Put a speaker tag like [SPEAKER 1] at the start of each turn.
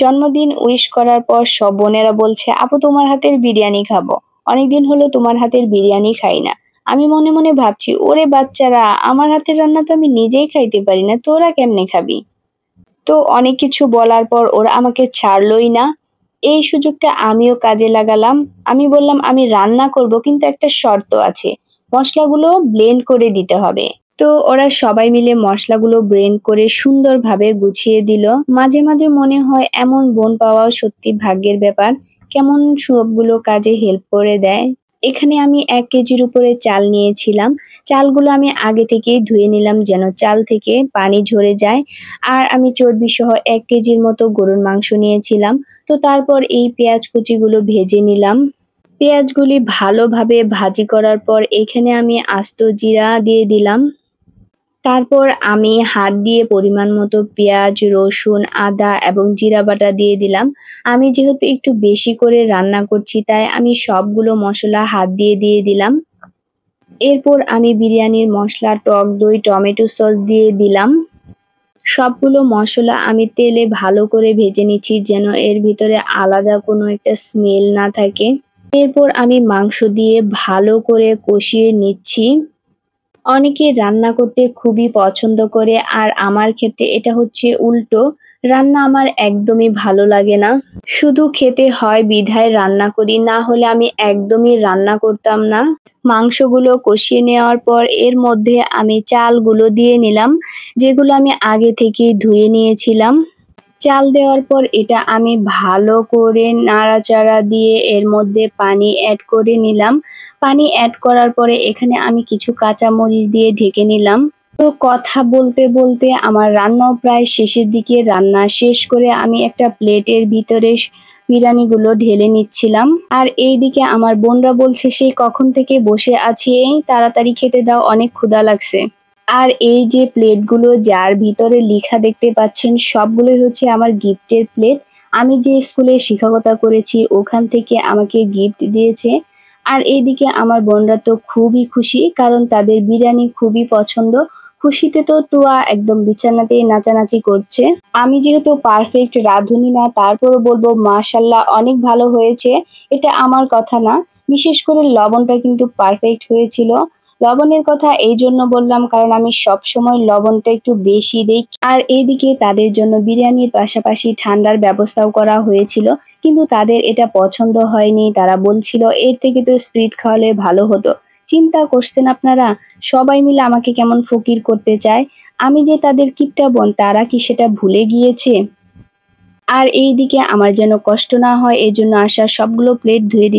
[SPEAKER 1] জন্মদিন উইশ করার পর সব বোনেরা বলছে, আপু তোমার হাতের বিরিয়ানি খাবো, অনেকদিন হলো তোমার হাতের বিরিয়ানি খাই না। আমি মনে মনে ভাবছি, ওরে বাচ্চারা, আমার হাতের রান্না তো আমি নিজেই খাইতে পারি না, তোরা কেমনে খাবি? তো অনেক কিছু বলার পর ওরা আমাকে ছাড়লই না। এই সুযোগটা আমিও কাজে লাগালাম। আমি বললাম আমি রান্না করব, কিন্তু একটা শর্ত আছে, মশলাগুলো ব্লেন্ড করে দিতে হবে। তো ওরা সবাই মিলে মশলাগুলো ব্লেন্ড করে সুন্দরভাবে গুছিয়ে দিল। মাঝে মাঝে মনে হয় এমন বোন পাওয়াও সত্যি ভাগ্যের ব্যাপার, কেমন সবগুলো কাজে হেল্প করে দেয়। এখানে আমি ১ কেজির উপরে চাল নিয়েছিলাম। চালগুলো আমি আগে থেকেই ধুয়ে নিলাম যেন চাল থেকে পানি ঝরে যায়। আর আমি চর্বি সহ ১ কেজির মতো গরুর মাংস নিয়েছিলাম। তো তারপর এই পেঁয়াজ কুচিগুলো ভেজে নিলাম। পেঁয়াজগুলি ভালোভাবে ভাজি করার পর এখানে আমি আস্ত জিরা দিয়ে দিলাম। তারপর আমি হাত দিয়ে পরিমাণ মতো পেঁয়াজ, রসুন, আদা এবং জিরা বাটা দিয়ে দিলাম। আমি যেহেতু একটু বেশি করে রান্না করছি তাই আমি সবগুলো মসলা হাত দিয়ে দিয়ে দিলাম। এরপর আমি বিরিয়ানির মসলা, টক দই, টমেটো সস দিয়ে দিলাম। সবগুলো মসলা আমি তেলে ভালো করে ভেজে নিচ্ছি যেন এর ভিতরে আলাদা কোনো একটা স্মেল না থাকে। এরপর আমি মাংস দিয়ে ভালো করে কষিয়ে নিচ্ছি। অনেকে রান্না করতে খুবই পছন্দ করে, আর আমার ক্ষেত্রে এটা হচ্ছে উল্টো। রান্না আমার একদমই ভালো লাগে না, শুধু খেতে হয় বিধায় রান্না করি, না হলে আমি একদমই রান্না করতাম না। মাংসগুলো কষিয়ে নেওয়ার পর এর মধ্যে আমি চালগুলো দিয়ে নিলাম, যেগুলো আমি আগে থেকেই ধুয়ে নিয়েছিলাম। চাল দেওয়ার পর এটা আমি ভালো করে নাড়াচাড়া দিয়ে এর মধ্যে পানি অ্যাড করে নিলাম। পানি অ্যাড করার পরে এখানে আমি কিছু কাঁচামরিচ দিয়ে ঢেকে নিলাম। তো কথা বলতে বলতে আমার রান্নাও প্রায় শেষের দিকে। রান্না শেষ করে আমি একটা প্লেটের ভিতরে বিরিয়ানিগুলো ঢেলে নিচ্ছিলাম। আর এইদিকে আমার বোনরা বলছে সেই কখন থেকে বসে আছি, এই তাড়াতাড়ি খেতে দাও, অনেক ক্ষুধা লাগছে। আর এই যে প্লেটগুলো যার ভিতরে লেখা দেখতে পাচ্ছেন সবগুলোই হচ্ছে আমার গিফটের প্লেট। আমি যে স্কুলে শিক্ষকতা করেছি ওখান থেকে আমাকে গিফট দিয়েছে। আর এইদিকে আমার বোনরা তো খুবই খুশি, কারণ তাদের বিরিয়ানি খুবই পছন্দ। খুশিতে তো তুয়া একদম বিছানাতেই নাচানাচি করছে। আমি যেহেতু পারফেক্ট রাঁধুনি না, তারপরও বলবো মাশাল্লাহ অনেক ভালো হয়েছে। এটা আমার কথা না, বিশেষ করে লবণটা কিন্তু পারফেক্ট হয়েছিল। লবণের কথা এই জন্য বললাম কারণ আমি সব সময় লবণটা একটু বেশি দেই। আর এইদিকে তাদের জন্য বিরিয়ানির পাশাপাশি ঠান্ডার ব্যবস্থাও করা হয়েছিল, কিন্তু তাদের এটা পছন্দ হয়নি। তারা বলছিল এর থেকে তো স্প্রিট খাওয়ালে ভালো হতো। চিন্তা করছেন আপনারা, সবাই মিলে আমাকে কেমন ফকির করতে চায়। আমি যে তাদের কিপটা বোন, তারা কি সেটা ভুলে গিয়েছে? আর এইদিকে আমার যেন কষ্ট না হয় এজন্য আশা সবগুলো প্লেট ধুয়ে দিচ্ছি।